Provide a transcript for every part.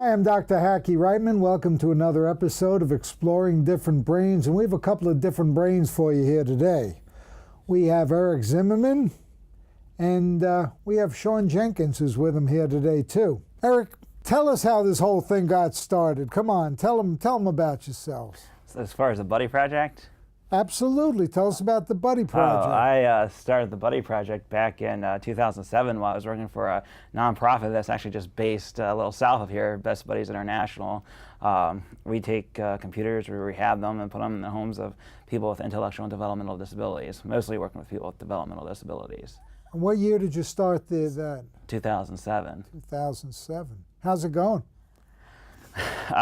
Hi, I'm Dr. Hackie Reitman. Welcome to another episode of Exploring Different Brains, and we have a couple of different brains for you here today. We have Eric Zimmerman, and we have Sean Jenkins who's with him here today too. Eric, tell us how this whole thing got started. Come on, tell them about yourselves. So as far as the Buddy Project? Absolutely. Tell us about the Buddy Project. I started the Buddy Project back in 2007 while I was working for a nonprofit that's actually just based a little south of here, Best Buddies International. We take computers, we rehab them, and put them in the homes of people with intellectual and developmental disabilities, mostly working with people with developmental disabilities. And what year did you start that? 2007. 2007. How's it going? The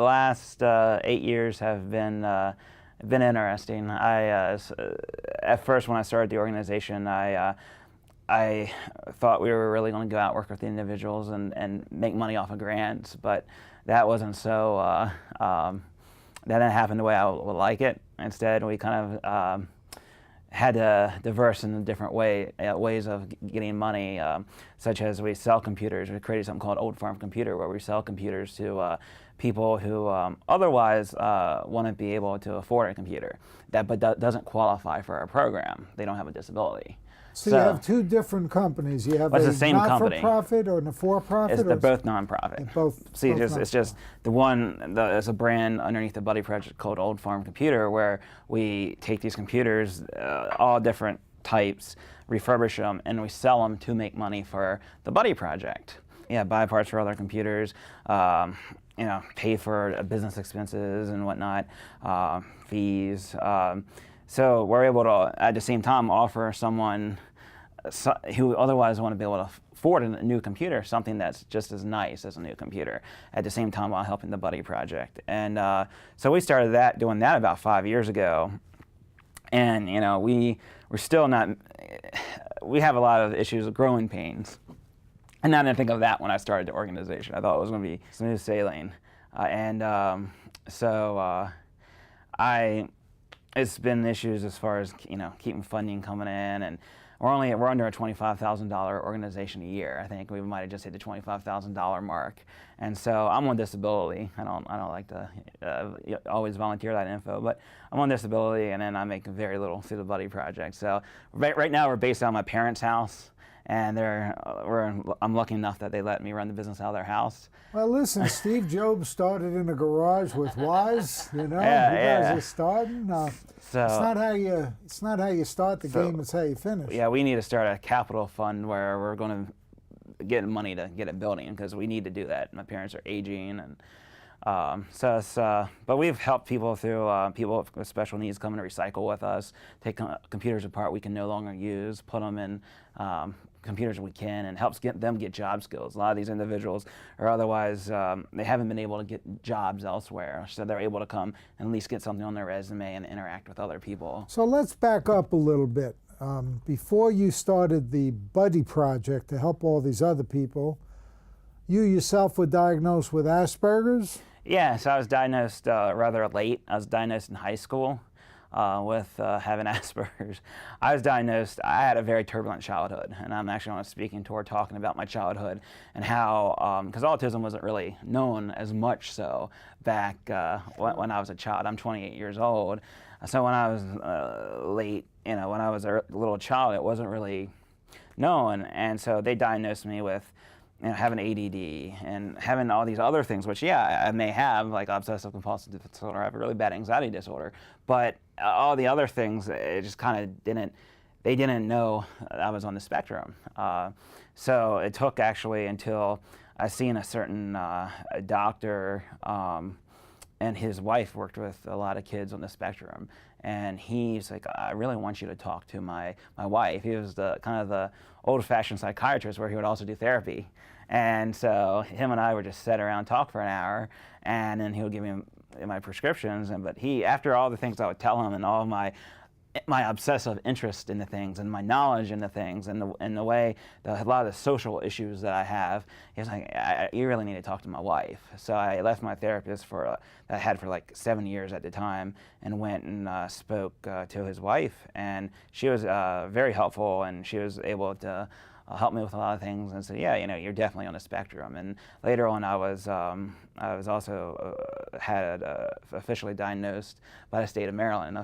last 8 years have been interesting. At first, when I started the organization, I thought we were really going to go out, work with the individuals, and make money off of grants, but that wasn't so. That didn't happen the way I would like it. Instead, we kind of had to diverse in different ways of getting money, such as we sell computers. We created something called Old Farm Computer, where we sell computers to people who otherwise wouldn't be able to afford a computer, but doesn't qualify for our program. They don't have a disability. So you have two different companies. You have it's a the same company. Not-for-profit or a for-profit? They're both nonprofit. It's just the one, it's a brand underneath the Buddy Project called Old Farm Computer, where we take these computers, all different types, refurbish them, and we sell them to make money for the Buddy Project. Yeah, buy parts for other computers, pay for business expenses and whatnot, fees. So we're able to, at the same time, offer someone who otherwise want to be able to afford a new computer something that's just as nice as a new computer, at the same time while helping the Buddy Project. And so we started doing that about 5 years ago. And we're still not, we have a lot of issues with growing pains. And I didn't think of that when I started the organization. I thought it was going to be smooth sailing. It's been issues as far as keeping funding coming in, and we're under a $25,000 organization a year. I think we might have just hit the $25,000 mark, and so I'm on disability. I don't like to always volunteer that info, but I'm on disability, and then I make very little through the Buddy Project. So right now we're based out of my parents' house. And I'm lucky enough that they let me run the business out of their house. Well, listen, Steve Jobs started in a garage with Wise. You guys are starting. It's not how you start the game; it's how you finish. Yeah, we need to start a capital fund where we're going to get money to get a building, because we need to do that. My parents are aging, and but we've helped people through people with special needs come and recycle with us, take computers apart we can no longer use, put them in computers we can, and helps them get job skills. A lot of these individuals are otherwise, they haven't been able to get jobs elsewhere, so they're able to come and at least get something on their resume and interact with other people. So let's back up a little bit. Before you started the Buddy Project to help all these other people, you yourself were diagnosed with Asperger's? Yeah, so I was diagnosed rather late. I was diagnosed in high school with having Asperger's. I had a very turbulent childhood, and I'm actually on a speaking tour talking about my childhood and how, because autism wasn't really known as much so back when I was a child. I'm 28 years old. So when I was when I was a little child, it wasn't really known, and so they diagnosed me with having ADD and having all these other things, which, yeah, I may have, like obsessive compulsive disorder. I have a really bad anxiety disorder. But all the other things, it just kind of they didn't know I was on the spectrum. So it took actually until I seen a certain doctor, and his wife worked with a lot of kids on the spectrum. And he's like, I really want you to talk to my wife. He was the kind of the old-fashioned psychiatrist where he would also do therapy. And so him and I would just sit around, talk for an hour, and then he would give me my prescriptions. But after all the things I would tell him and all my obsessive interest in the things and my knowledge in the things and the way a lot of the social issues that I have, he was like, you really need to talk to my wife. So I left my therapist that I had for like 7 years at the time, and went and spoke to his wife, and she was very helpful, and she was able to helped me with a lot of things, and said, yeah, you're definitely on the spectrum. And later on, I was also had officially diagnosed by the state of Maryland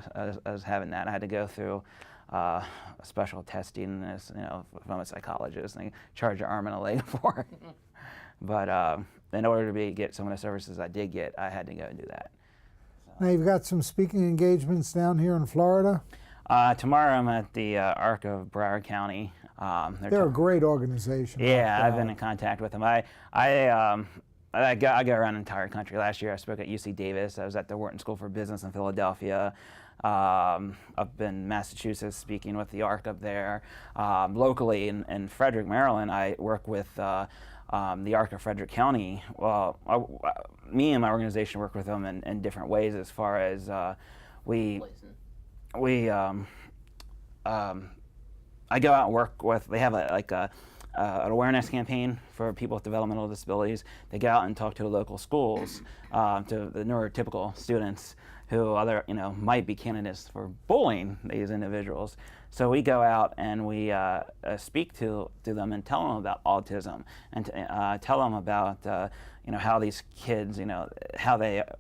as having that. I had to go through special testing, from a psychologist, and they charge your arm and a leg for it. But in order to get some of the services I did get, I had to go and do that. Now you've got some speaking engagements down here in Florida. Tomorrow I'm at the ARC of Broward County. They're a great organization. Yeah, I've been in contact with them. I go around the entire country. Last year I spoke at UC Davis. I was at the Wharton School for Business in Philadelphia. Up in Massachusetts, speaking with the ARC up there. Locally in Frederick, Maryland, I work with the ARC of Frederick County. Well, me and my organization work with them in different ways, as far as I go out and work with. They have an awareness campaign for people with developmental disabilities. They go out and talk to the local schools, to the neurotypical students who might be candidates for bullying these individuals. So we go out and we speak to them and tell them about autism, and tell them about how these kids,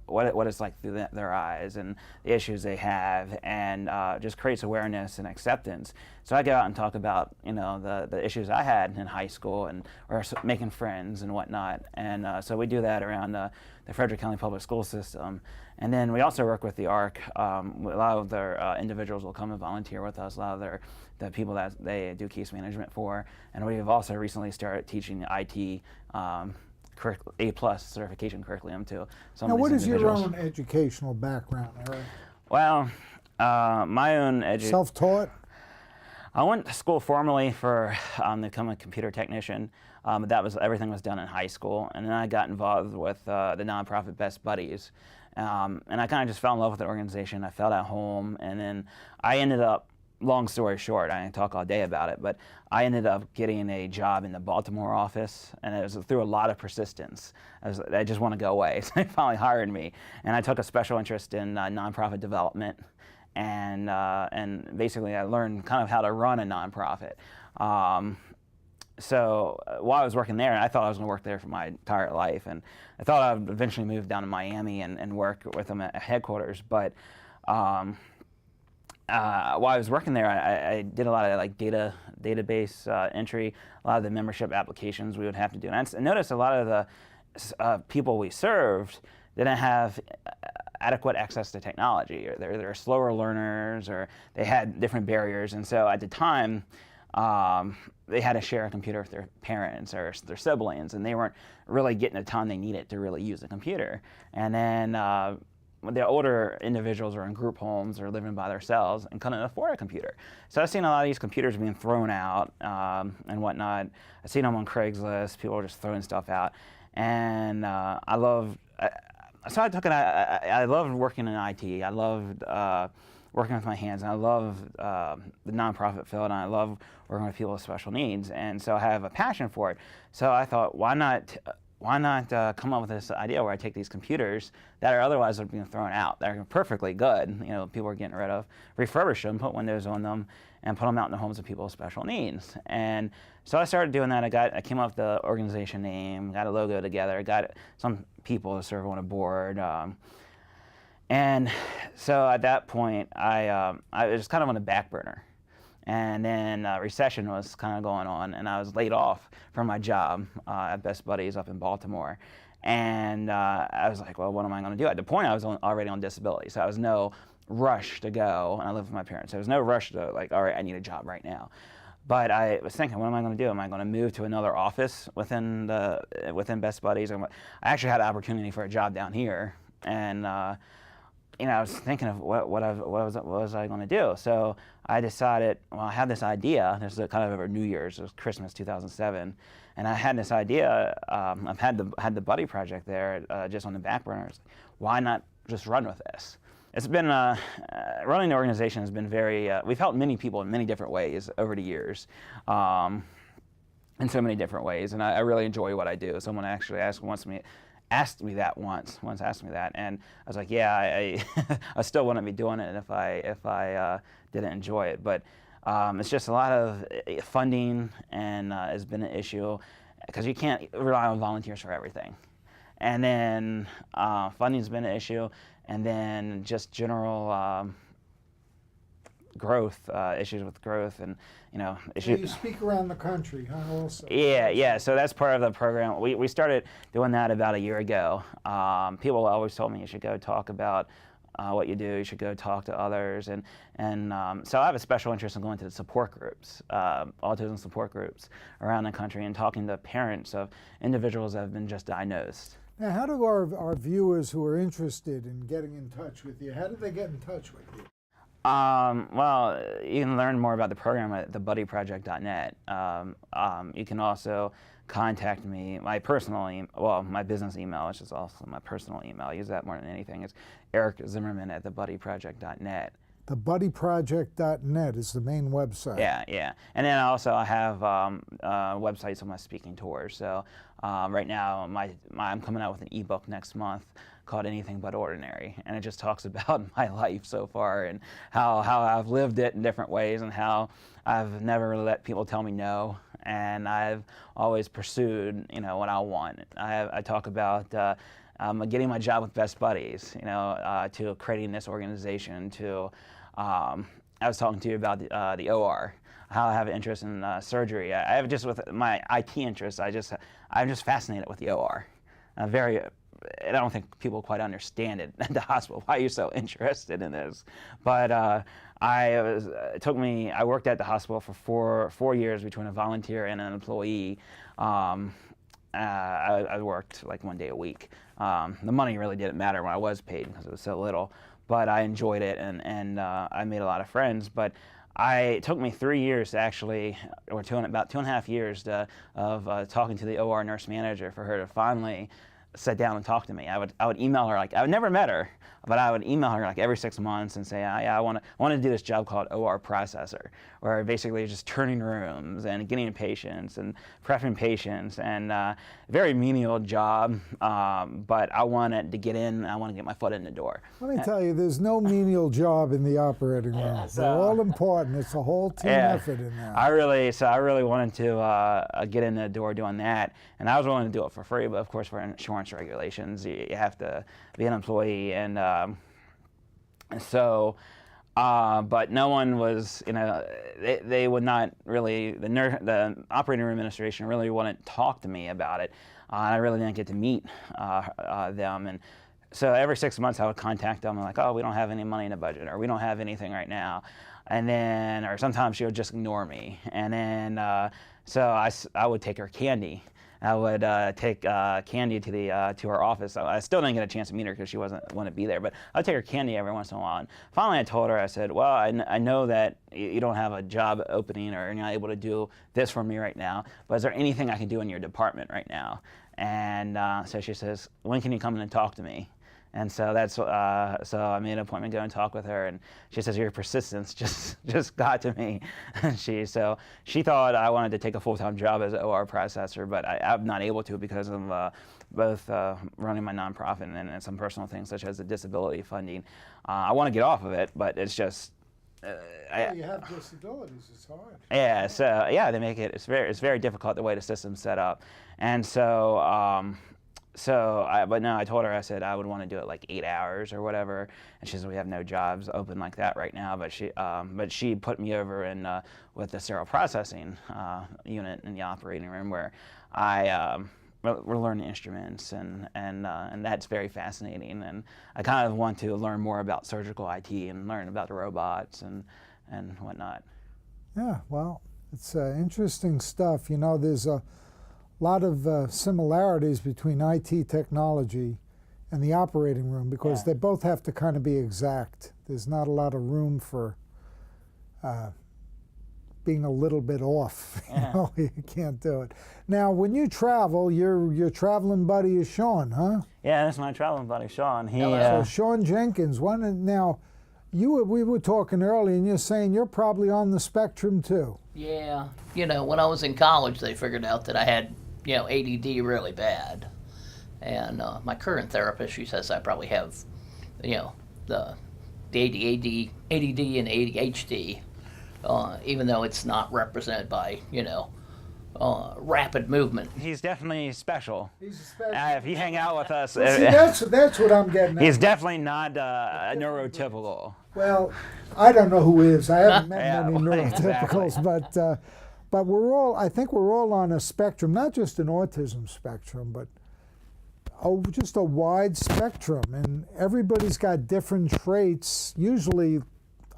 what it's like through their eyes and the issues they have, and just creates awareness and acceptance. So I go out and talk about the issues I had in high school or making friends and whatnot, and so we do that around the Frederick County Public School System. And then we also work with the ARC. A lot of their individuals will come and volunteer with us. A lot of the people that they do case management for, and we have also recently started teaching IT. A+ certification curriculum to some now, of these individuals. What is your own educational background, Eric? Well, my own self-taught? I went to school formally to become a computer technician. Everything was done in high school, and then I got involved with the nonprofit Best Buddies, and I kind of just fell in love with the organization. I felt at home, and then I ended up. Long story short, I can talk all day about it, but I ended up getting a job in the Baltimore office, and it was through a lot of persistence. I just want to go away, so they finally hired me, and I took a special interest in nonprofit development, and basically I learned kind of how to run a nonprofit. So while I was working there, I thought I was going to work there for my entire life, and I thought I would eventually move down to Miami and work with them at headquarters, but while I was working there, I did a lot of database entry, a lot of the membership applications we would have to do. And I noticed a lot of the people we served didn't have adequate access to technology, or they're slower learners, or they had different barriers. And so at the time, they had to share a computer with their parents or their siblings, and they weren't really getting the time they needed to really use a computer. And then the older individuals are in group homes or living by themselves and couldn't afford a computer. So I've seen a lot of these computers being thrown out and whatnot. I've seen them on Craigslist. People are just throwing stuff out. And I loved working in IT. I loved working with my hands. And I love the nonprofit field, and I love working with people with special needs. And so I have a passion for it. So I thought, why not come up with this idea where I take these computers that are otherwise being thrown out, that are perfectly good, people are getting rid of, refurbish them, put Windows on them, and put them out in the homes of people with special needs. And so I started doing that. I came up with the organization name, got a logo together, got some people to serve on a board. And so at that point, I was kind of on the back burner. And then recession was kind of going on, and I was laid off from my job at Best Buddies up in Baltimore. And I was like, well, what am I going to do? At the point, I was already on disability, so I was no rush to go, and I lived with my parents. So there was no rush to, like, all right, I need a job right now. But I was thinking, what am I going to do? Am I going to move to another office within Best Buddies? I actually had an opportunity for a job down here, and I was thinking of what was I going to do? So I decided, well, I had this idea. This is kind of over New Year's. It was Christmas 2007, and I had this idea. I've had the Buddy Project there, just on the back burner. Why not just run with this? It's been running the organization has been very. We've helped many people in many different ways over the years, in so many different ways, and I really enjoy what I do. Someone actually asked me that once, and I was like, yeah, I I still wouldn't be doing it if I didn't enjoy it. But It's just a lot of funding, and has been an issue because you can't rely on volunteers for everything. And then funding's been an issue, and then just general growth, issues with growth, and So issues. you speak around the country, huh? Also. Yeah. So that's part of the program. We started doing that about a year ago. People always told me you should go talk about what you do. You should go talk to others, and so I have a special interest in going to the support groups, autism support groups around the country, and talking to parents of individuals that have been just diagnosed. Now, how do our viewers who are interested in getting in touch with you, how do they get in touch with you? Well, you can learn more about the program at thebuddyproject.net. You can also contact me. My my business email, which is also my personal email. I use that more than anything. It's Eric Zimmerman at thebuddyproject.net. Thebuddyproject.net is the main website. Yeah. And then I have websites on my speaking tours. So right now, I'm coming out with an ebook next month called Anything But Ordinary, and it just talks about my life so far and how I've lived it in different ways, and how I've never really let people tell me no, and I've always pursued what I want. I talk about getting my job with Best Buddies, to creating this organization, to I was talking to you about the OR, how I have an interest in surgery. I have, just with my IT interests, I'm just fascinated with the OR. I don't think people quite understand it at the hospital, why you're so interested in this. But I worked at the hospital for four years between a volunteer and an employee. I worked like 1 day a week. The money really didn't matter when I was paid because it was so little, but I enjoyed it, and I made a lot of friends. But it took me 3 years to actually, or about 2.5 years of talking to the OR nurse manager for her to finally sit down and talk to me. I would email her, I would never met her, but I would email her every 6 months and say, I want to do this job called OR processor, where basically you're just turning rooms and getting patients and prepping patients, and very menial job, but I wanted to get in, I want to get my foot in the door. Let me tell you, there's no menial job in the operating room. They're all important. It's a whole team effort in there. I really wanted to get in the door doing that, and I was willing to do it for free, but of course for insurance regulations, you have to be an employee, and but no one was, they would not really, the operating room administration really wouldn't talk to me about it. I really didn't get to meet them, and so every 6 months I would contact them and oh, we don't have any money in the budget, or we don't have anything right now, and then, or sometimes she would just ignore me, and then so I would take her candy. I would take Candy to her office. I still didn't get a chance to meet her because she wouldn't be there, but I'd take her candy every once in a while. And finally I told her, I said, well, I know that you don't have a job opening, or you're not able to do this for me right now, but is there anything I can do in your department right now? And so she says, when can you come in and talk to me? And so so I made an appointment to go and talk with her, and she says, your persistence just got to me. She thought I wanted to take a full-time job as an OR processor, but I'm not able to because of both running my nonprofit and some personal things such as the disability funding. I want to get off of it, but it's just you have disabilities, it's hard. Yeah, so they make it, it's very difficult the way the system's set up. And so but no, I told her, I said I would want to do it 8 hours or whatever, and she said we have no jobs open like that right now. But she put me over in with the sterile processing unit in the operating room, where we're learning instruments, and that's very fascinating. And I kind of want to learn more about surgical IT and learn about the robots and whatnot. Yeah, well, it's interesting stuff. There's a lot of similarities between IT technology and the operating room, because they both have to kind of be exact. There's not a lot of room for being a little bit off. You can't do it. Now, when you travel, your traveling buddy is Sean, huh? Yeah, that's my traveling buddy, Sean. So Sean Jenkins. Now, we were talking earlier, and you're saying you're probably on the spectrum too. Yeah, when I was in college, they figured out that I had ADD really bad, and my current therapist, she says I probably have, the ADD and ADHD, even though it's not represented by, rapid movement. He's definitely special. He's special. If you hang out with us, See, that's what I'm getting at. he's definitely not neurotypical. Well, I don't know who is. I haven't met Yeah, many well, neurotypicals, but I think we're all on a spectrum, not just an autism spectrum, but just a wide spectrum, and everybody's got different traits, usually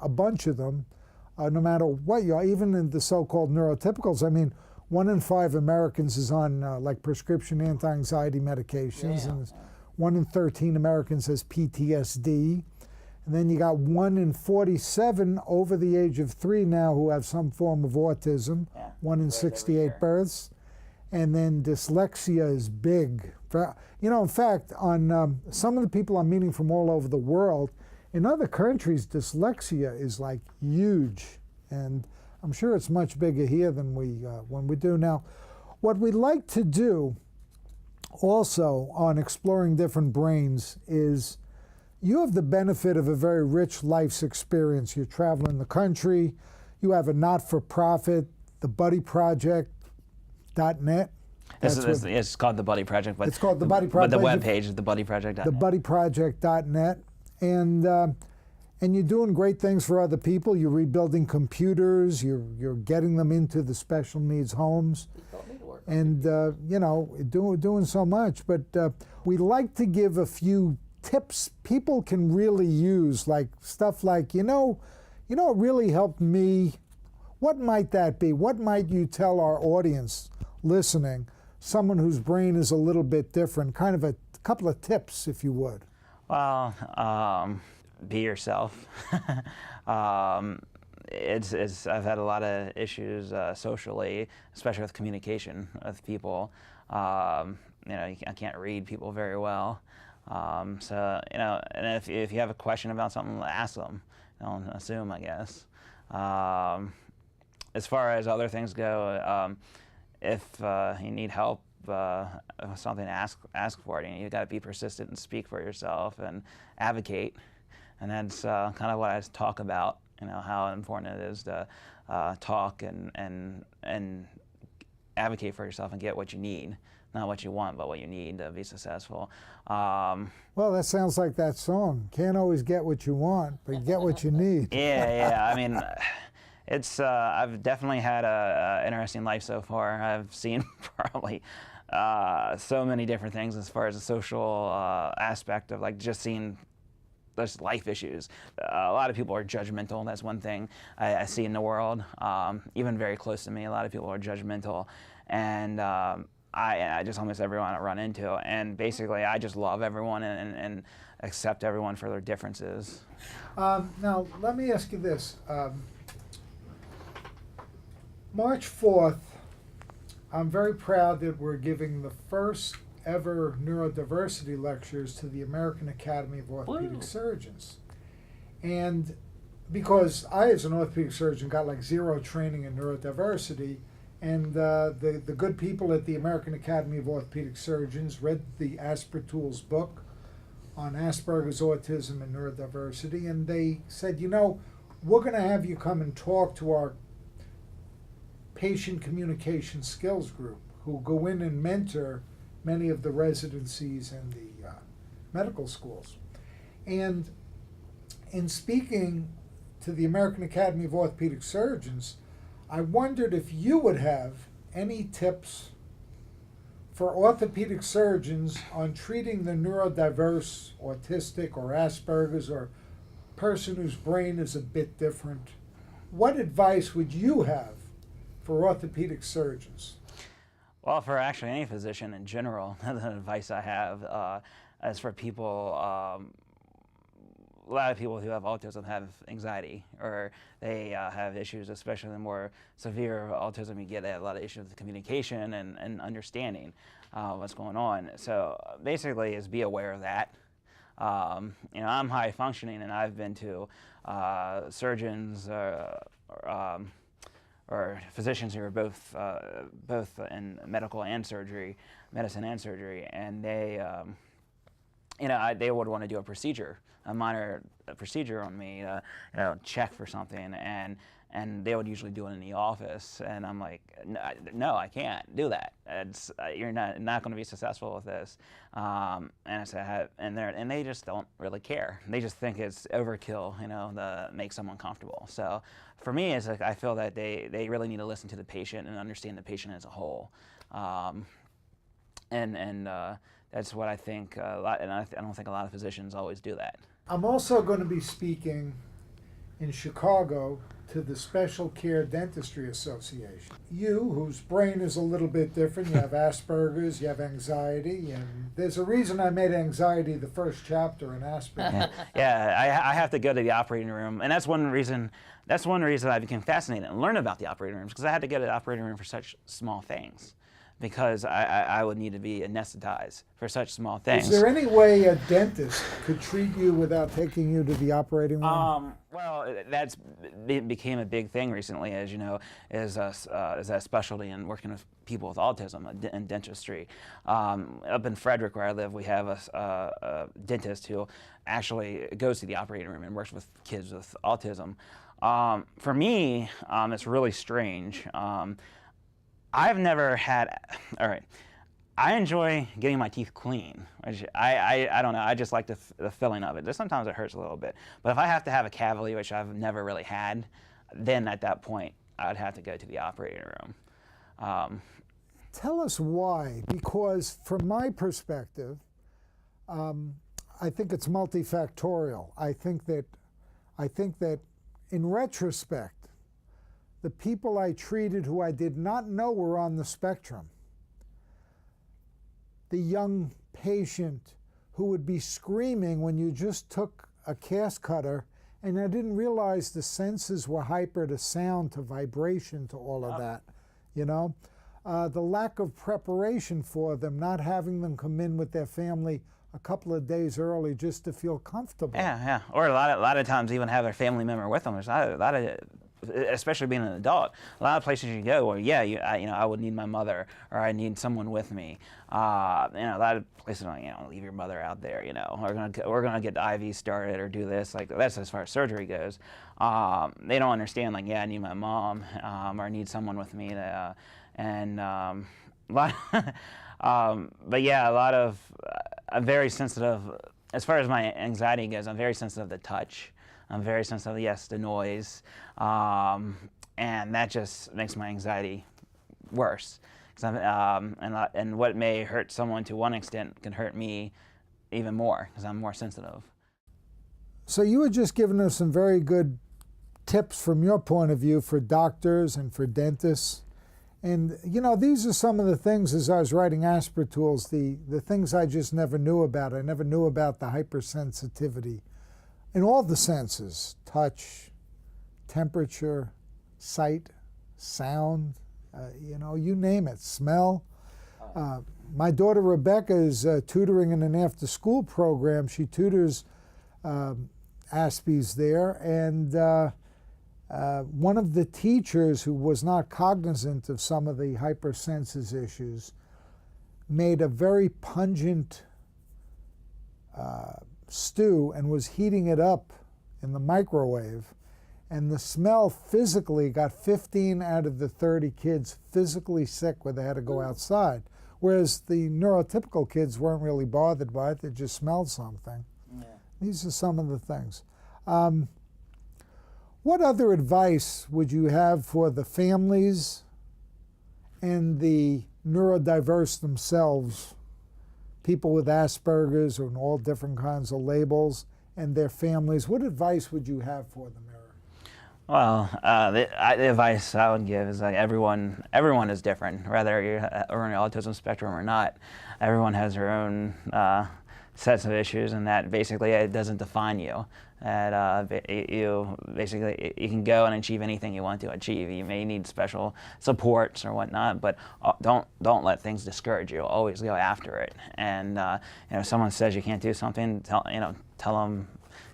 a bunch of them, no matter what you are, even in the so-called neurotypicals. I mean, 1 in 5 Americans is on like prescription anti-anxiety medications, Yeah. and 1 in 13 Americans has PTSD. And then you got 1 in 47 over the age of 3 now who have some form of autism, Yeah, 1 in right, 68 every year. births. And then dyslexia is big. In fact, on some of the people I'm meeting from all over the world, in other countries, dyslexia is like huge. And I'm sure it's much bigger here than when we do now. What we like to do also on exploring different brains is you have the benefit of a very rich life's experience. You're traveling the country. You have a not-for-profit, the Buddy Project.net. It's called the Buddy Project, but It's called the Buddy Project. But the webpage is the BuddyProject.net. The BuddyProject.net, and you're doing great things for other people. You're rebuilding computers. You're getting them into the special needs homes, and doing so much. But we like to give a few tips people can really use, like stuff like it really helped me. What might that be? What might you tell our audience listening? Someone whose brain is a little bit different, kind of a couple of tips, if you would. Well, be yourself. I've had a lot of issues socially, especially with communication with people. I can't read people very well. And if you have a question about something, ask them. Don't assume, I guess. As far as other things go, if you need help with something, ask for it. You got to be persistent and speak for yourself and advocate. And that's kind of what I talk about. How important it is to talk and advocate for yourself and get what you need, not what you want, but what you need to be successful. Well, that sounds like that song. Can't always get what you want, but you get what you need. Yeah. I mean, I've definitely had a interesting life so far. I've seen probably so many different things as far as the social aspect of just seeing there's life issues. A lot of people are judgmental. That's one thing I see in the world. Even very close to me, a lot of people are judgmental, and I just almost everyone I run into. And basically, I just love everyone and accept everyone for their differences. Now, let me ask you this. March 4th, I'm very proud that we're giving the first ever neurodiversity lectures to the American Academy of Orthopedic Woo. Surgeons. And because I, as an orthopedic surgeon, got like 0 training in neurodiversity, and the good people at the American Academy of Orthopedic Surgeons read the Aspertools book on Asperger's, autism, and neurodiversity, and they said, we're going to have you come and talk to our patient communication skills group, who go in and mentor many of the residencies and the medical schools. And in speaking to the American Academy of Orthopedic Surgeons, I wondered if you would have any tips for orthopedic surgeons on treating the neurodiverse, autistic, or Asperger's, or person whose brain is a bit different. What advice would you have for orthopedic surgeons? Well, for actually any physician in general, the advice I have is for people, a lot of people who have autism have anxiety, or they have issues, especially the more severe autism you get, they have a lot of issues with communication and understanding what's going on. So basically is be aware of that. I'm high functioning, and I've been to surgeons or physicians who are both in medicine and surgery, and they, they would want to do a minor procedure on me, check for something, and and they would usually do it in the office, and I'm like, no, I can't do that. You're not going to be successful with this. And I said, and they just don't really care. They just think it's overkill, to make someone comfortable. So for me, it's like I feel that they really need to listen to the patient and understand the patient as a whole. That's what I think a lot, and I don't think a lot of physicians always do that. I'm also going to be speaking in Chicago to the Special Care Dentistry Association. You, whose brain is a little bit different, you have Asperger's, you have anxiety, and there's a reason I made anxiety the first chapter in Asperger's. Yeah, I have to go to the operating room, and that's one reason I became fascinated and learned about the operating rooms, because I had to go to the operating room for such small things, because I would need to be anesthetized for such small things. Is there any way a dentist could treat you without taking you to the operating room? Well, became a big thing recently, as you know, is a specialty in working with people with autism in dentistry. Up in Frederick, where I live, we have a dentist who actually goes to the operating room and works with kids with autism. For me, it's really strange. I've never had, all right, I enjoy getting my teeth clean. I don't know, I just like the feeling of it. Sometimes it hurts a little bit. But if I have to have a cavity, which I've never really had, then at that point, I'd have to go to the operating room. Tell us why, because from my perspective, I think it's multifactorial. I think that in retrospect, the people I treated who I did not know were on the spectrum, the young patient who would be screaming when you just took a cast cutter, and I didn't realize the senses were hyper to sound, to vibration, to all of that, the lack of preparation for them, not having them come in with their family a couple of days early just to feel comfortable. Yeah. Or a lot of times even have their family member with them. There's a lot of, especially being an adult, a lot of places you go where, I would need my mother, or I need someone with me. A lot of places, leave your mother out there. We're gonna get the IV started or do this. Like, that's as far as surgery goes. They don't understand. Like, I need my mom, or I need someone with me. I'm very sensitive. As far as my anxiety goes, I'm very sensitive to touch. I'm very sensitive, to noise, and that just makes my anxiety worse. And what may hurt someone to one extent can hurt me even more, because I'm more sensitive. So you were just giving us some very good tips from your point of view for doctors and for dentists. And, these are some of the things, as I was writing Aspertools, the things I just never knew about. I never knew about the hypersensitivity in all the senses: touch, temperature, sight, sound, you name it, smell. My daughter Rebecca is tutoring in an after-school program. She tutors Aspies there, and one of the teachers who was not cognizant of some of the hypersenses issues made a very pungent stew and was heating it up in the microwave, and the smell physically got 15 out of the 30 kids physically sick where they had to go outside, whereas the neurotypical kids weren't really bothered by it. They just smelled something. Yeah. These are some of the things. What other advice would you have for the families and the neurodiverse themselves, people with Asperger's and all different kinds of labels, and their families? What advice would you have for them, Eric? Well, the advice I would give is that everyone is different, whether you're on the autism spectrum or not. Everyone has their own sets of issues, and that basically it doesn't define you. That you can go and achieve anything you want to achieve. You may need special supports or whatnot, but don't let things discourage you. Always go after it. And if someone says you can't do something, tell them,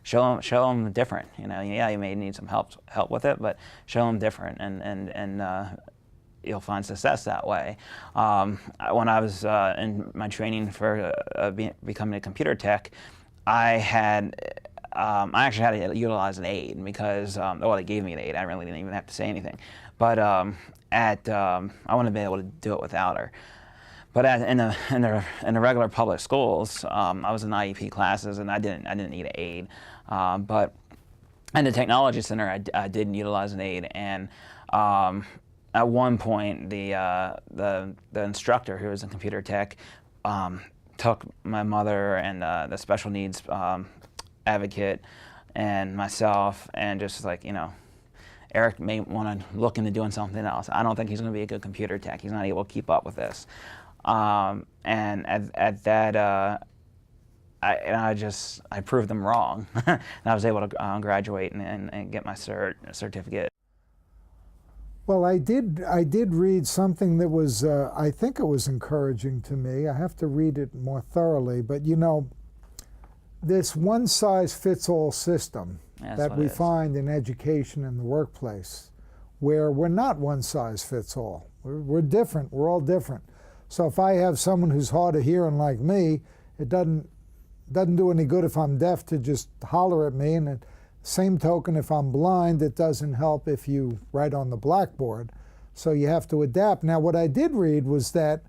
show them different. You may need some help with it, but show them different, and you'll find success that way. When I was in my training for becoming a computer tech, I I actually had to utilize an aide because, well, they gave me an aide. I really didn't even have to say anything. But I wouldn't have been able to do it without her. But in the regular public schools, I was in IEP classes, and I didn't need an aide. But in the technology center, I did utilize an aide, and at one point, the instructor who was in computer tech took my mother and the special needs advocate and myself, and just like, Eric may want to look into doing something else. I don't think he's going to be a good computer tech. He's not able to keep up with this. And at that, I proved them wrong. And I was able to graduate and get my certificate. Well, I did read something that was, I think it was encouraging to me. I have to read it more thoroughly, but this one-size-fits-all system that we find in education and the workplace, where we're not one-size-fits-all. We're different. We're all different. So if I have someone who's hard of hearing like me, it doesn't do any good if I'm deaf to just holler at me. And at the same token, if I'm blind, it doesn't help if you write on the blackboard. So you have to adapt. Now, what I did read was that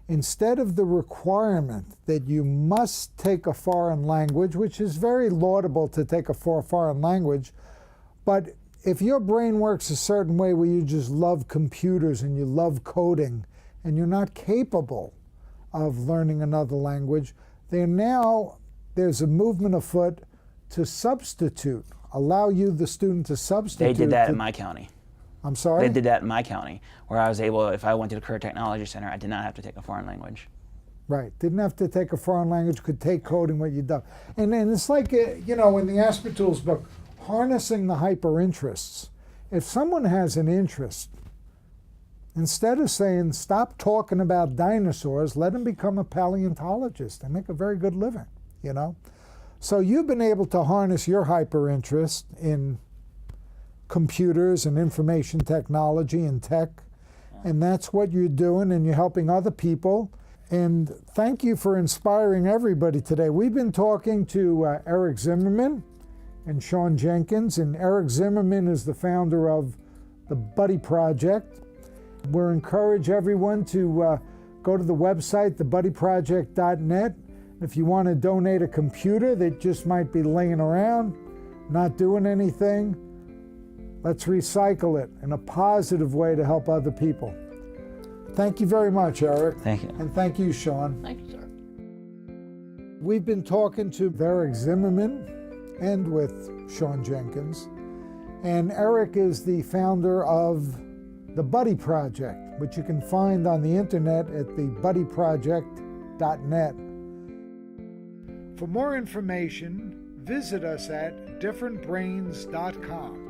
instead of the requirement that you must take a foreign language, which is very laudable to take a foreign language, but if your brain works a certain way where you just love computers and you love coding and you're not capable of learning another language, there's a movement afoot to substitute, allow you, the student, to substitute. They did that in my county. I'm sorry? They did that in my county, where I was able, if I went to the Career Technology Center, I did not have to take a foreign language. Right, didn't have to take a foreign language, could take coding, what you've done. And it's like, in the Aspertools book, harnessing the hyper interests. If someone has an interest, instead of saying, stop talking about dinosaurs, let them become a paleontologist. They make a very good living, So you've been able to harness your hyper interest in computers and information technology and tech, and that's what you're doing, and you're helping other people. And thank you for inspiring everybody today. We've been talking to Eric Zimmerman and Sean Jenkins, and Eric Zimmerman is the founder of the Buddy Project. We'll encourage everyone to go to the website, thebuddyproject.net. If you want to donate a computer that just might be laying around, not doing anything, let's recycle it in a positive way to help other people. Thank you very much, Eric. Thank you. And thank you, Sean. Thank you, sir. We've been talking to Eric Zimmerman and with Sean Jenkins. And Eric is the founder of the Buddy Project, which you can find on the internet at thebuddyproject.net. For more information, visit us at differentbrains.com.